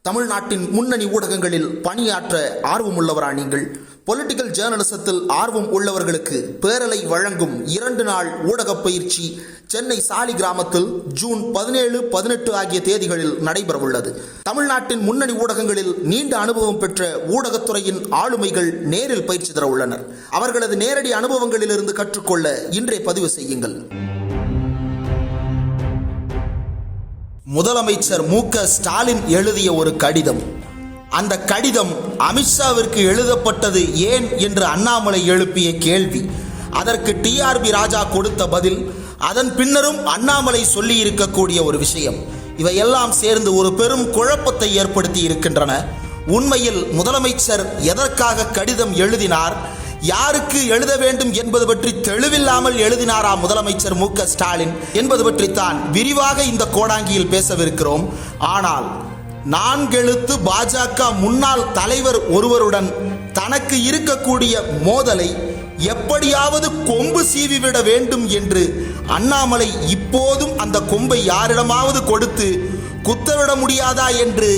தமிழ்நாட்டின் முன்னணி ஊடகங்களில் பணியாற்ற ஆர்வமுள்ளவரா நீங்கள்? பொலிட்டிக்கல் ஜேர்னலிசத்தில் ஆர்வம் உள்ளவர்களுக்கு பேரலை வழங்கும் 2 நாள் ஊடக பயிற்சி சென்னை சாலிகிராமத்தில் ஜூன் 17, 18 ஆகிய தேதிகளில் நடைபெறவுள்ளது. தமிழ்நாட்டின் முன்னணி ஊடகங்களில் நீண்ட அனுபவம் பெற்ற ஊடகத்துறையின் ஆளுமைகள் நேரில் பயிற்சி தர உள்ளனர். அவர்களது நேரடி அனுபவங்களிலிருந்து கற்றுக்கொள்ள இன்றே பதிவு செய்யுங்கள். முதலமைச்சர் மு.க. ஸ்டாலின் எழுதிய ஒரு கடிதம். அந்த கடிதம் அமித்ஷாவிற்கு எழுதப்பட்டது ஏன் என்று அண்ணாமலை எழுப்பிய கேள்வி, அதற்கு டிஆர்பி ராஜா கொடுத்த பதில், அதன் பின்னரும் அண்ணாமலை சொல்லி இருக்கக்கூடிய ஒரு விஷயம், இவையெல்லாம் சேர்ந்து ஒரு பெரும் குழப்பத்தை ஏற்படுத்தி இருக்கின்றன. உண்மையில் முதலமைச்சர் எதற்காக கடிதம் எழுதினார், யாருக்கு எழுத வேண்டும் என்பது பற்றி தெளிவில்லாமல் எழுதினாரா முதலமைச்சர் மு.க. ஸ்டாலின் என்பது பற்றித்தான் விரிவாக இந்த கோடாங்கியில் பேசவிருக்கிறோம். ஆனால் 4 எழுத்து பாஜக முன்னாள் தலைவர் ஒருவருடன் தனக்கு இருக்கக்கூடிய மோதலை எப்படியாவது கொம்பு சீவிவிட வேண்டும் என்று அண்ணாமலை இப்போதும் அந்த கொம்பை யாரிடமாவது கொடுத்து குத்தவிட முடியாதா என்று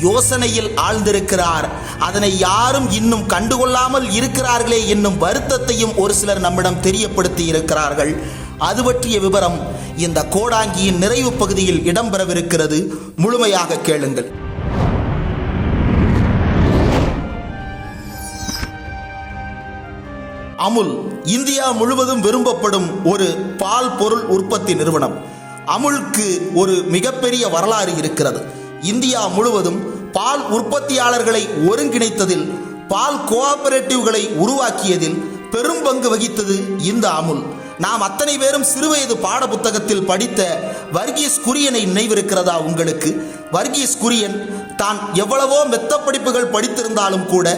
யோசனையில் ஆழ்ந்திருக்கிறார். அதனை யாரும் இன்னும் கண்டுகொள்ளாமல் இருக்கிறார்களே என்னும் வருத்தத்தையும் ஒரு சிலர் நம்மிடம் தெரியப்படுத்தி இருக்கிறார்கள். அது பற்றிய விவரம் இந்த கோடாங்கியின் நிறைவு பகுதியில் இடம்பெறவிருக்கிறது. முழுமையாக கேளுங்கள். அமுல் இந்தியா முழுவதும் விரும்பப்படும் ஒரு பால் பொருள் உற்பத்தி நிறுவனம். அமுலுக்கு ஒரு மிகப்பெரிய வரலாறு இருக்கிறது. இந்தியா முழுவதும் பால் உற்பத்தியாளர்களை ஒருங்கிணைத்ததில், பால் கோஆபரேட்டிவ்களை உருவாக்கியதில் பெரும் பங்கு வகித்தது இந்த அமுல். நாம் அத்தனை பேரும் சிறுவயது பாட புத்தகத்தில் படித்த வர்கீஸ் குரியனை நினைவிருக்கிறதா உங்களுக்கு? வர்கீஸ் குரியன் தான் எவ்வளவோ மெத்த படிப்புகள் படித்திருந்தாலும் கூட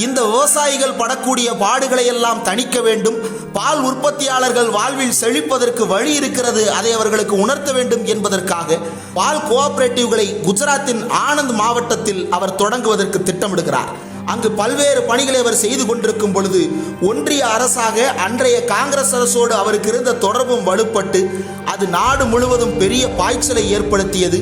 இந்த விவசாயிகள் படக்கூடிய பாடுகளை எல்லாம் தணிக்க வேண்டும், பால் உற்பத்தியாளர்கள் வாழ்வில் செழிப்பதற்கு வழி இருக்கிறது, அதை அவர்களுக்கு உணர்த்த வேண்டும் என்பதற்காக பால் கோஆபரேட்டிவ்களை குஜராத்தின் ஆனந்த் மாவட்டத்தில் அவர் தொடங்குவதற்கு திட்டமிடுகிறார். அங்கு பல்வேறு பணிகளை அவர் செய்து கொண்டிருக்கும் பொழுது ஒன்றிய அரசாக அன்றைய காங்கிரஸ் அரசோடு அவருக்கு இருந்த தொடர்பும் வலுப்பட்டு அது நாடு முழுவதும் பெரிய பாய்ச்சலை ஏற்படுத்தியது.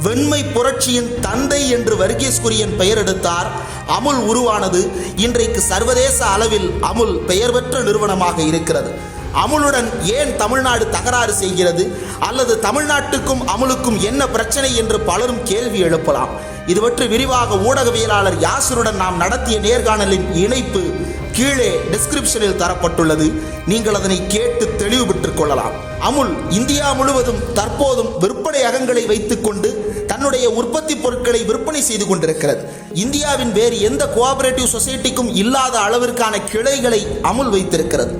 வெண்மை புரட்சியின் தந்தை என்று வர்கீஸ் குரியன் பெயர் எடுத்தார். அமுல் உருவானது. இன்றைக்கு சர்வதேச அளவில் அமுல் பெயர் பெற்ற நிறுவனமாக இருக்கிறது. அமுலுடன் ஏன் தமிழ்நாடு தகராறு செய்கிறது, அல்லது தமிழ்நாட்டுக்கும் அமுலுக்கும் என்ன பிரச்சனை என்று பலரும் கேள்வி எழுப்பலாம். இது பற்றி விரிவாக ஊடகவியலாளர் யாசருடன் நாம் நடத்திய நேர்காணலின் இணைப்பு கீழே டிஸ்கிரிப்ஷனில் தரப்பட்டுள்ளது. நீங்கள் அதனை கேட்டு தெளிவு பெற்றுக் கொள்ளலாம். அமுல் இந்தியா முழுவதும் தற்போதும் விற்பனை அகங்களை வைத்துக் கொண்டு தன்னுடைய உற்பத்தி பொருட்களை விற்பனை செய்து கொண்டிருக்கிறது. இந்தியாவின் வேறு எந்த கோஆபரேட்டிவ் சொசைட்டிக்கும் இல்லாத அளவிற்கான கிளைகளை அமுல் வைத்திருக்கிறது.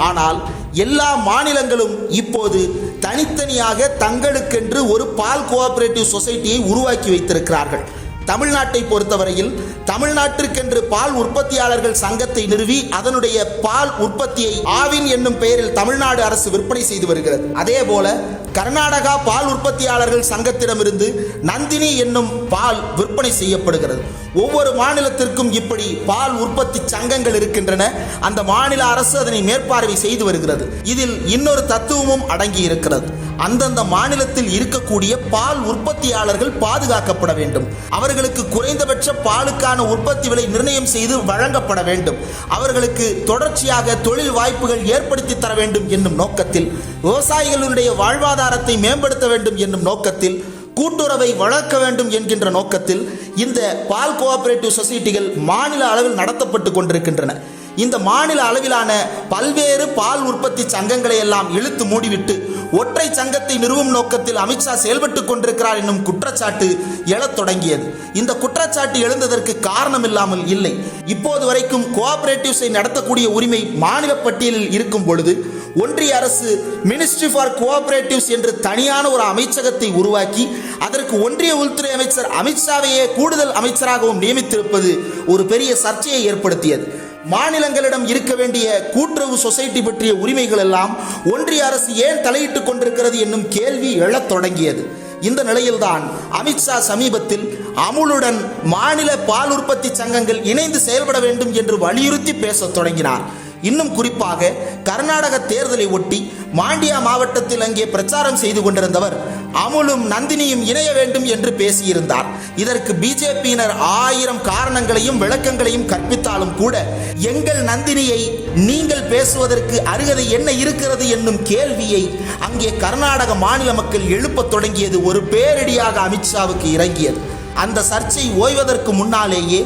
ஆனால் எல்லா மாநிலங்களும் இப்போது தனித்தனியாக தங்களுக்கென்று ஒரு பால் கோஆபரேட்டிவ் சொசைட்டியை உருவாக்கி வைத்திருக்கிறார்கள். தமிழ்நாட்டை பொறுத்தவரையில் தமிழ்நாட்டிற்கென்று பால் உற்பத்தியாளர்கள் சங்கத்தை நிறுவி அதனுடைய பால் உற்பத்தியை ஆவின் என்னும் பெயரில் தமிழ்நாடு அரசு விற்பனை செய்து வருகிறது. அதே போல கர்நாடகா பால் உற்பத்தியாளர்கள் சங்கத்திடமிருந்து நந்தினி என்னும் பால் விற்பனை செய்யப்படுகிறது. ஒவ்வொரு மாநிலத்திற்கும் இப்படி பால் உற்பத்தி சங்கங்கள் இருக்கின்றன. அந்த மாநில அரசு அதனை மேற்பார்வை செய்து வருகிறது. இதில் இன்னொரு தத்துவமும் அடங்கி இருக்கிறது. அந்தந்த மாநிலத்தில் இருக்கக்கூடிய பால் உற்பத்தியாளர்கள் பாதுகாக்கப்பட வேண்டும். அவர்களுக்கு குறைந்தபட்ச பாலுக்கான உற்பத்தி விலை நிர்ணயம் செய்து வழங்கப்பட வேண்டும். அவர்களுக்கு தொடர்ச்சியாக தொழில் வாய்ப்புகள் ஏற்படுத்தி தர வேண்டும் என்னும் நோக்கத்தில், விவசாயிகளுடைய வாழ்வாதாரத்தை மேம்படுத்த வேண்டும் என்னும் நோக்கத்தில், கூட்டுறவை வளர்க்க வேண்டும் என்கின்ற நோக்கத்தில் இந்த பால் கோஆபரேட்டிவ் சொசைட்டிகள் மாநில அளவில் நடத்தப்பட்டு கொண்டிருக்கின்றன. இந்த மாநில அளவிலான பல்வேறு பால் உற்பத்தி சங்கங்களை எல்லாம் இழுத்து மூடிவிட்டு ஒற்றை சங்கத்தை நிறுவும் நோக்கத்தில் அமித்ஷா செயல்பட்டுக் கொண்டிருக்கிறார் என்னும் குற்றச்சாட்டு எழத் தொடங்கியது. இந்த குற்றச்சாட்டு எழுந்ததற்கு காரணம் இல்லாமல் இல்லை. இப்போது வரைக்கும் கோஆபரேட்டிவ்ஸை நடத்தக்கூடிய உரிமை மாநில பட்டியலில் இருக்கும் பொழுது ஒன்றிய அரசு மினிஸ்ட்ரி ஃபார் கோஆபரேட்டிவ்ஸ் என்று தனியான ஒரு அமைச்சகத்தை உருவாக்கி அதற்கு ஒன்றிய உள்துறை அமைச்சர் அமித்ஷாவையே கூடுதல் அமைச்சராகவும் நியமித்திருப்பது ஒரு பெரிய சர்ச்சையை ஏற்படுத்தியது. மாநிலங்களிடம் இருக்க வேண்டிய கூட்டுறவு சொசைட்டி பற்றிய உரிமைகள் எல்லாம் ஒன்றிய அரசு ஏன் தலையிட்டுக் கொண்டிருக்கிறது என்னும் கேள்வி எழத் தொடங்கியது. இந்த நிலையில்தான் அமித்ஷா சமீபத்தில் அமுலுடன் மாநில பால் உற்பத்தி சங்கங்கள் இணைந்து செயல்பட வேண்டும் என்று வலியுறுத்தி பேசத் தொடங்கினார். இன்னும் குறிப்பாக கர்நாடக தேர்தலை ஒட்டி மாண்டியா மாவட்டத்தில் அங்கே பிரச்சாரம் செய்து கொண்டிருந்தவர் அமுலும் நந்தினியும் இணைய வேண்டும் என்று பேசியிருந்தார். இதற்கு பிஜேபியினர் 1000 காரணங்களையும் விளக்கங்களையும் கற்பித்தாலும் கூட எங்கள் நந்தினியை நீங்கள் பேசுவதற்கு அருகதை என்ன இருக்கிறது என்னும் கேள்வியை அங்கே கர்நாடக மாநில மக்கள் எழுப்பத் தொடங்கியது ஒரு பேரிடியாக அமித்ஷாவுக்கு இறங்கியது. அந்த சர்ச்சை ஓய்வதற்கு முன்னாலேயே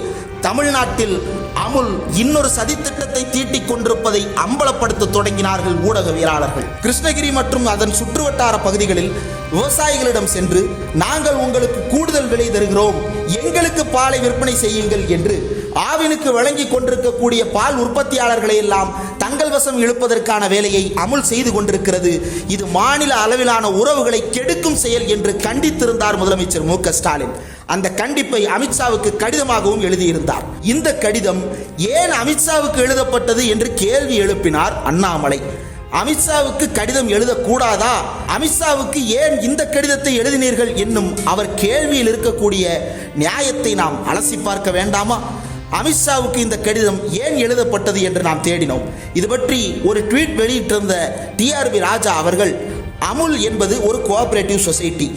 தமிழ்நாட்டில் அமுல் இன்னொரு சதித்திட்டத்தை தீட்டிக் கொண்டிருப்பதை அம்பலப்படுத்த தொடங்கினார்கள் ஊடகவியலாளர்கள். கிருஷ்ணகிரி மற்றும் அதன் சுற்றுவட்டார பகுதிகளில் விவசாயிகளிடம் சென்று நாங்கள் உங்களுக்கு கூடுதல் விலை தருகிறோம், எங்களுக்கு பாலை விற்பனை செய்யுங்கள் என்று ஆவினுக்கு வழங்கி கொண்டிருக்கக்கூடிய பால் உற்பத்தியாளர்களை எல்லாம் தங்கள் வசம் இழுப்பதற்கான வேலையை அமுல் செய்து கொண்டிருக்கிறது. இது மாநில அளவிலான உறவுகளை கெடுக்கும் செயல் என்று கண்டித்திருந்தார் முதலமைச்சர் மு க ஸ்டாலின். அந்த கண்டிப்பை அமித்ஷாவுக்கு கடிதமாகவும் எழுதியிருந்தார். இந்த கடிதம் ஏன் அமித்ஷாவுக்கு எழுதப்பட்டது என்று கேள்வி எழுப்பினார் அண்ணாமலை. அமித்ஷாவுக்கு கடிதம் எழுதக்கூடாதா, அமித்ஷாவுக்கு ஏன் இந்த கடிதத்தை எழுதினீர்கள் என்னும் அவர் கேள்வியில் இருக்கக்கூடிய நியாயத்தை நாம் அலசி பார்க்க வேண்டாமா? அமித்ஷாவுக்கு இந்த கடிதம் ஏன் எழுதப்பட்டது என்று நாம் தேடினோம். இது பற்றி ஒரு ட்வீட் வெளியிட்டிருந்த டிஆர்பி ராஜா அவர்கள், அமுல் என்பது ஒரு கோஆபரேட்டிவ் சொசைட்டி,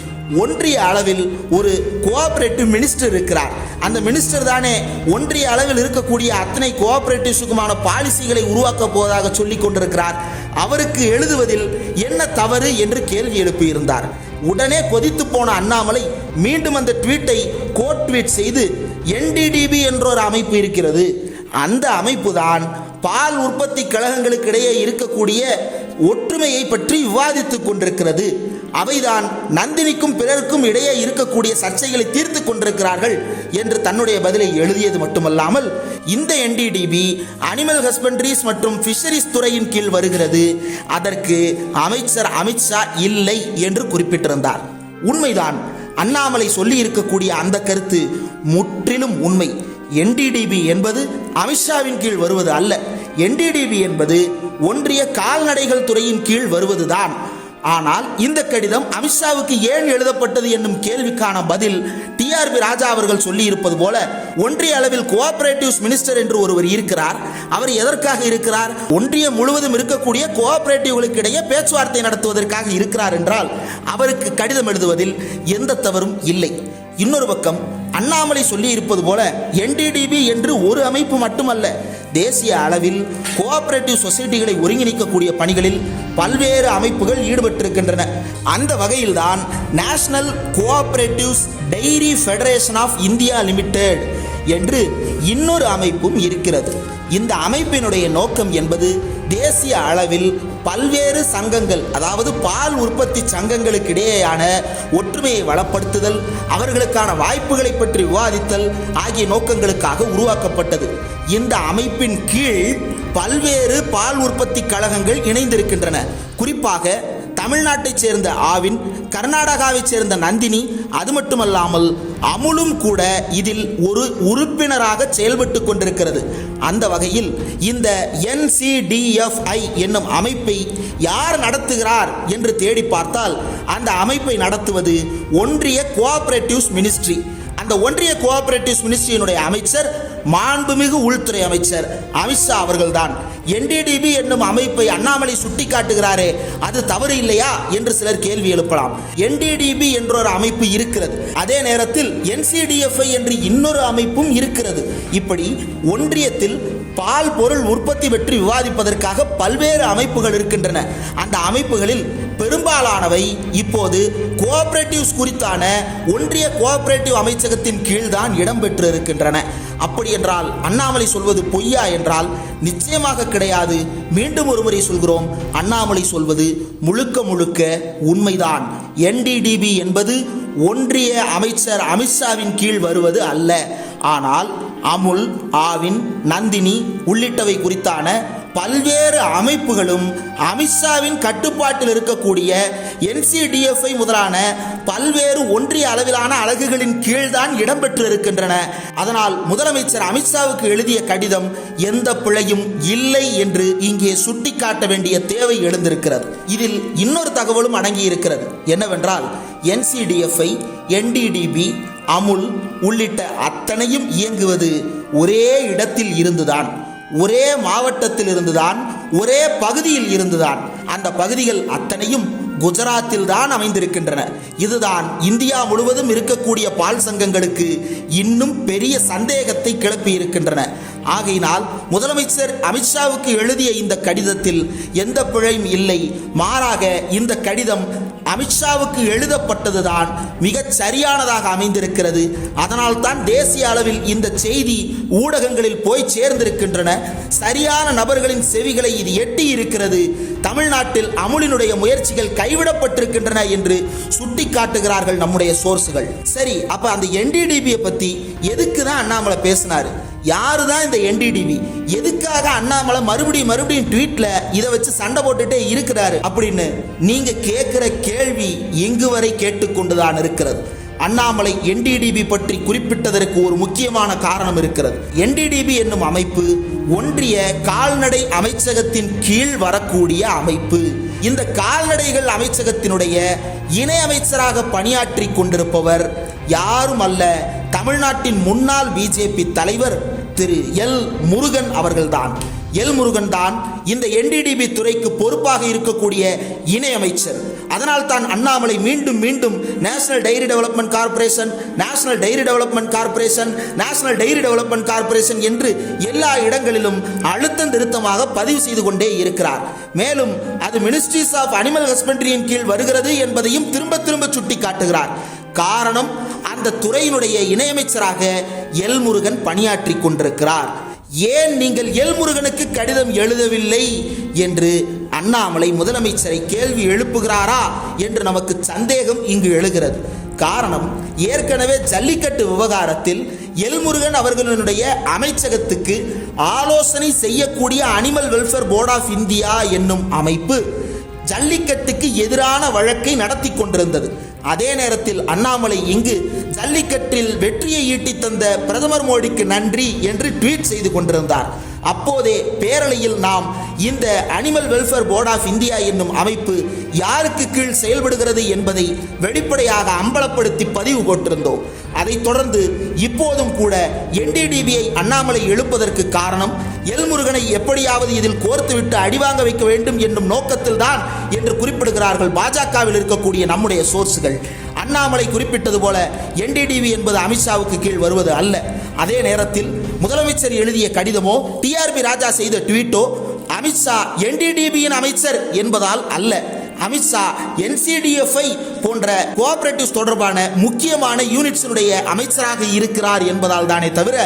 ஒன்றிய அளவில் ஒரு கோஆபரேட்டிவ் மினிஸ்டர் இருக்கிறார், அந்த மினிஸ்டர் தானே ஒன்றிய அளவில் இருக்கக்கூடிய அத்தனை கோஆபரேட்டிவ்ஸுக்குமான பாலிசிகளை உருவாக்க போவதாக சொல்லிக் கொண்டிருக்கிறார், அவருக்கு எழுதுவதில் என்ன தவறு என்று கேள்வி எழுப்பியிருந்தார். உடனே கொதித்து போன அண்ணாமலை மீண்டும் அந்த ட்வீட்டை கோட் ட்வீட் செய்து, என்டிடிபி என்ற ஒரு அமைப்பு இருக்கிறது, அந்த அமைப்பு தான் பால் உற்பத்தி கழகங்களுக்கு இடையே இருக்கக்கூடிய ஒற்றுமையை பற்றி விவாதித்துக் கொண்டிருக்கிறது, அவைதான் நந்தினிக்கும் பிறருக்கும் இடையே இருக்கக்கூடிய சர்ச்சைகளை தீர்த்து கொண்டிருக்கிறார்கள் என்று தன்னுடைய பதிலை எழுதியது மட்டுமல்லாமல், இந்த என்டிடிபி அனிமல் ஹஸ்பண்டரிஸ் மற்றும் ஃபிஷரிஸ் துறையின் கீழ் வருகிறது, அதற்கு அமைச்சர் அமித்ஷா இல்லை என்று குறிப்பிட்டிருந்தார். உண்மைதான், அண்ணாமலை சொல்லி இருக்கக்கூடிய அந்த கருத்து முற்றிலும் உண்மை. என்டிடிபி என்பது அமித்ஷாவின் கீழ் வருவது அல்ல, என்டிடிபி என்பது ஒன்றிய கால்நடைகள் துறையின் கீழ் வருவதுதான். ஆனால் இந்த கடிதம் அமித்ஷாவுக்கு ஏன் எழுதப்பட்டது என்னும் கேள்விக்கான பதில் டிஆர்பி ராஜா அவர்கள் சொல்லி இருப்பது போல, ஒன்றிய அளவில் கோஆபரேட்டிவ்ஸ் மினிஸ்டர் என்று ஒருவர் இருக்கிறார், அவர் எதற்காக இருக்கிறார்? ஒன்றியம் முழுவதும் இருக்கக்கூடிய கோஆபரேட்டிவ்களுக்கு இடையே பேச்சுவார்த்தை நடத்துவதற்காக இருக்கிறார் என்றால் அவருக்கு கடிதம் எழுதுவதில் எந்த தவறும் இல்லை. இன்னொரு பக்கம் அண்ணாமலை சொல்லி இருப்பது போல என்டிடிபி என்று ஒரு அமைப்பு மட்டுமல்ல, தேசிய அளவில் கோஆபரேட்டிவ் சொசைட்டிகளை ஒருங்கிணைக்கக்கூடிய பணிகளில் பல்வேறு அமைப்புகள் ஈடுபட்டிருக்கின்றன. அந்த வகையில்தான் national cooperatives dairy federation of India limited என்று இன்னொரு அமைப்பும் இருக்கிறது. இந்த அமைப்பினுடைய நோக்கம் என்பது தேசிய அளவில் பல்வேறு சங்கங்கள், அதாவது பால் உற்பத்தி சங்கங்களுக்கு இடையேயான ஒற்றுமையை வளப்படுத்துதல், அவர்களுக்கான வாய்ப்புகளை பற்றி விவாதித்தல் ஆகிய நோக்கங்களுக்காக உருவாக்கப்பட்டது. இந்த அமைப்பின் கீழ் பல்வேறு பால் உற்பத்தி கழகங்கள் இணைந்திருக்கின்றன. குறிப்பாக தமிழ்நாட்டைச் சேர்ந்த ஆவின், கர்நாடகாவைச் சேர்ந்த நந்தினி, அது மட்டுமல்லாமல் அமுலும் கூட இதில் ஒரு உறுப்பினராக செயல்பட்டு கொண்டிருக்கிறது. அந்த வகையில் இந்த NCDFI என்னும் அமைப்பை யார் நடத்துகிறார் என்று தேடி பார்த்தால் அந்த அமைப்பை நடத்துவது ஒன்றிய கோஆபரேட்டிவ்ஸ் மினிஸ்ட்ரி. அந்த ஒன்றிய கோஆபரேட்டிவ்ஸ் மினிஸ்ட்ரியினுடைய அமைச்சர் மாண்புமிகு உள்துறை அமைச்சர் அமித்ஷா அவர்கள்தான். என்டிடிபி என்னும் அமைப்பை அண்ணாமலை சுட்டிக்காட்டுகிறாரே, அது தவறு இல்லையா என்று சிலர் கேள்வி எழுப்பலாம். என்டிடிபி என்ற ஒரு அமைப்பு இருக்கிறது, அதே நேரத்தில் NCDFI என்று இன்னொரு அமைப்பும் இருக்கிறது. இப்படி ஒன்றியத்தில் பால் பொருள் உற்பத்தி பற்றி விவாதிப்பதற்காக பல்வேறு அமைப்புகள் இருக்கின்றன. அந்த அமைப்புகளில் பெரும்பாலானவை இப்போது கோஆபரேட்டிவ்ஸ் குறித்தான ஒன்றிய கோஆபரேட்டிவ் அமைச்சகத்தின் கீழ்தான் இடம்பெற்று இருக்கின்றன. அப்படி என்றால் அண்ணாமலை சொல்வது பொய்யா என்றால் நிச்சயமாக கிடையாது. மீண்டும் ஒருமுறை சொல்கிறோம், அண்ணாமலை சொல்வது முழுக்க முழுக்க உண்மைதான். NDDB என்பது ஒன்றிய அமைச்சர் அமித்ஷாவின் கீழ் வருவது அல்ல. ஆனால் அமுல், ஆவின், நந்தினி உள்ளிட்டவை குறித்தான பல்வேறு அமைப்புகளும் அமித்ஷாவின் கட்டுப்பாட்டில் இருக்கக்கூடிய NCDFI முதலான பல்வேறு ஒன்றிய அளவிலான அலகுகளின் கீழ்தான் இடம்பெற்று இருக்கின்றன. அதனால் முதலமைச்சர் அமித்ஷாவுக்கு எழுதிய கடிதம் எந்த பிழையும் இல்லை என்று இங்கே சுட்டிக்காட்ட வேண்டிய தேவை எழுந்திருக்கிறது. இதில் இன்னொரு தகவலும் அடங்கி இருக்கிறது. என்னவென்றால் NCDFI, NDDB, அமுல் உள்ளிட்ட அத்தனையும் இயங்குவது ஒரே இடத்தில் இருந்துதான். ஒரே மாவட்டத்தில் இருந்துதான், ஒரே பகுதியில் இருந்துதான். அந்த பகுதிகள் அத்தனையும் குஜராத்தில் தான் அமைந்திருக்கின்றன. இதுதான் இந்தியா முழுவதும் இருக்கக்கூடிய பால் சங்கங்களுக்கு இன்னும் பெரிய சந்தேகத்தை கிளப்பி இருக்கின்றன. ஆகையினால் முதலமைச்சர் அமித்ஷாவுக்கு எழுதிய இந்த கடிதத்தில் எந்த பிழையும் இல்லை. மாறாக இந்த கடிதம் அமித்ஷாவுக்கு எழுதப்பட்டதுதான் மிகச் சரியானதாக அமைந்திருக்கிறது. அதனால் தான் தேசிய அளவில் இந்த செய்தி ஊடகங்களில் போய் சேர்ந்திருக்கின்றன. சரியான நபர்களின் செவிகளை இது எட்டி இருக்கிறது. தமிழ்நாட்டில் அமுலினுடைய முயற்சிகள் கைவிடப்பட்டிருக்கின்றன என்று சுட்டி காட்டுகிறார்கள் நம்முடைய சோர்ஸ்கள். சரி, அப்ப அந்த NDDB பத்தி எதுக்கு தான் அண்ணாமலை பேசினாரு? யாரு தான் இந்த NDDB? எதுக்காக அண்ணாமலை மறுபடியும் ட்வீட்ல இதை வச்சு சண்டை போட்டுட்டே இருக்கிறாரு அப்படின்னு நீங்க கேட்கிற கேள்வி இங்கு வரை கேட்டுக்கொண்டுதான் இருக்கிறது. அண்ணாமலை NDDB பற்றி குறிப்பிட்டதற்கு ஒரு முக்கியமான காரணம் இருக்கிறது. NDDB என்னும் அமைப்பு ஒன்றிய கால்நடை அமைச்சகத்தின் கீழ் வரக்கூடிய அமைப்பு. இந்த கால்நடைகள் அமைச்சகத்தினுடைய இணை அமைச்சராக பணியாற்றி கொண்டிருப்பவர் யாரும் அல்ல, தமிழ்நாட்டின் முன்னாள் BJP தலைவர் திரு எல் முருகன் அவர்கள்தான். எல் முருகன் தான் இந்த NDDB துறைக்கு பொறுப்பாக இருக்கக்கூடிய இணை அமைச்சர். அதனால் தான் அண்ணாமலை மீண்டும் national diary development corporation, national diary development corporation, national diary development corporation என்று எல்லா இடங்களிலும் அழுத்தம் திருத்தமாக பதிவு செய்து கொண்டே இருக்கிறார். மேலும் அது மினிஸ்ட்ரிஸ் ஆஃப் அனிமல் ஹஸ்பண்டரியின் கீழ் வருகிறது என்பதையும் திரும்ப சுட்டி காட்டுகிறார். காரணம், அந்த துறையினுடைய இணையமைச்சராக எல் முருகன் பணியாற்றி கொண்டிருக்கிறார். ஏன் நீங்கள் எல் முருகனுக்கு கடிதம் எழுதவில்லை என்று அண்ணாமலை முதலமைச்சரை கேள்வி எழுப்புகிறாரா என்று நமக்கு சந்தேகம் இங்கு எழுகிறது. காரணம், ஏற்கனவே ஜல்லிக்கட்டு விவகாரத்தில் எல் முருகன் அவர்களுடைய அமைச்சகத்துக்கு ஆலோசனை செய்யக்கூடிய animal welfare board of India என்னும் அமைப்பு ஜல்லிக்கட்டுக்கு எதிரான வழக்கை நடத்தி கொண்டிருந்தது. அதே நேரத்தில் அண்ணாமலை இங்கு ஜல்லிக்கட்டில் வெற்றியை ஈட்டி தந்த பிரதமர் மோடிக்கு நன்றி என்று ட்வீட் செய்து கொண்டிருந்தார். அப்போதே பேரலையில் நாம் இந்த animal welfare board of India என்னும் அமைப்பு யாருக்கு கீழ் செயல்படுகிறது என்பதை வெளிப்படையாக அம்பலப்படுத்தி பதிவு போட்டிருந்தோம். அதைத் தொடர்ந்து இப்போதும் கூட NDDBயை அண்ணாமலை எழுப்பதற்கு காரணம் எல் முருகனை எப்படியாவது இதில் கோர்த்துவிட்டு அடிவாங்க வைக்க வேண்டும் என்னும் நோக்கத்தில் தான் என்று குறிப்பிடுகிறார்கள் பாஜகவில் இருக்கக்கூடிய நம்முடைய சோர்ஸ்கள். அண்ணாமலை குறிப்பிட்டது போல NDDB என்பது அமித்ஷாவுக்கு கீழ் வருவது அல்ல. அதே நேரத்தில் முதலமைச்சர் எழுதிய கடிதமோ TRP ராஜா செய்த ட்வீட்டோ அமித்ஷா NDDBயின் அமைச்சர் என்பதால் அல்ல. அமித்ஷா NCDFI போன்ற கோஆபரேட்டிவ்ஸ் தொடர்பான முக்கியமான யூனிட்ஸினுடைய அமைச்சராக இருக்கிறார் என்பதால் தானே தவிர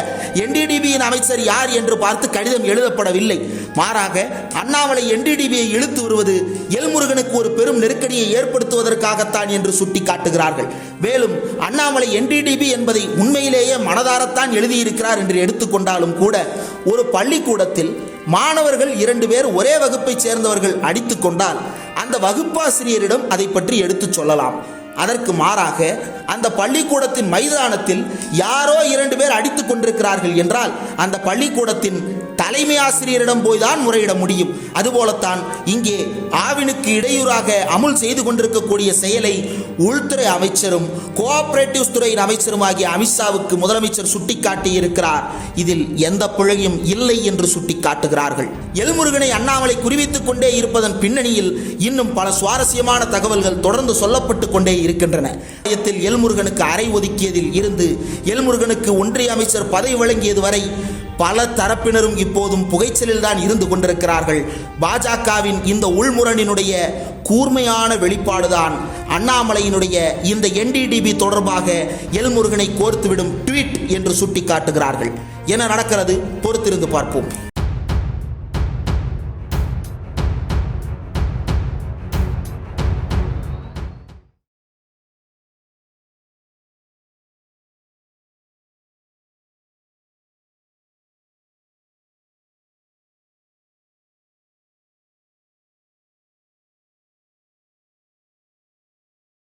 NDDBயின் அமைச்சர் யார் என்று பார்த்து கடிதம் எழுதப்படவில்லை. மாறாக அண்ணாமலை NDDBயை இழுத்து வருவது எல் முருகனுக்கு ஒரு பெரும் நெருக்கடியை ஏற்படுத்துவதற்காகத்தான் என்று சுட்டி காட்டுகிறார்கள். மேலும் அண்ணாமலை NDDB என்பதை உண்மையிலேயே மனதாரத்தான் எழுதியிருக்கிறார் என்று எடுத்துக்கொண்டாலும் கூட ஒரு பள்ளிக்கூடத்தில் மாணவர்கள் 2 பேர் ஒரே வகுப்பை சேர்ந்தவர்கள் அடித்துக் கொண்டால் அந்த வகுப்பாசிரியரிடம் அதை பற்றி எடுத்துச் சொல்லலாம். அதற்கு மாறாக அந்த பள்ளிக்கூடத்தின் மைதானத்தில் யாரோ 2 பேர் அடித்துக் கொண்டிருக்கிறார்கள் என்றால் அந்த பள்ளிக்கூடத்தின் தலைமை ஆசிரியரிடம் போய்தான் முறையிட முடியும். அதுபோலத்தான் இங்கே ஆவினுக்கு இடையூறாக அமுல் செய்து கொண்டிருக்கக்கூடிய செயலை உள்துறை அமைச்சரும் கோஆபரேட்டிவ்ஸ் துறையின் அமைச்சருமாகிய அமித்ஷாவுக்கு முதலமைச்சர் சுட்டிக்காட்டி இருக்கிறார். இதில் எந்த பிழையும் இல்லை என்று சுட்டிக்காட்டுகிறார்கள். எல்முருகனை அண்ணாமலை குறிவித்துக் கொண்டே இருப்பதன் பின்னணியில் இன்னும் பல சுவாரஸ்யமான தகவல்கள் தொடர்ந்து சொல்லப்பட்டு கொண்டே இருக்கின்றன. எல்முருகனுக்கு அறை ஒதுக்கியதில் இருந்து எல்முருகனுக்கு ஒன்றிய அமைச்சர் பதவி வழங்கியது வரை பல தரப்பினரும் இப்போதும் புகைச்சலில் தான் இருந்து கொண்டிருக்கிறார்கள். பாஜகவின் இந்த உள்முரணினுடைய கூர்மையான வெளிப்பாடுதான் அண்ணாமலையினுடைய இந்த NDDB தொடர்பாக எல்முருகனை கோர்த்துவிடும் ட்வீட் என்று சுட்டி காட்டுகிறார்கள். என்ன நடக்கிறது பொறுத்திருந்து பார்ப்போம்.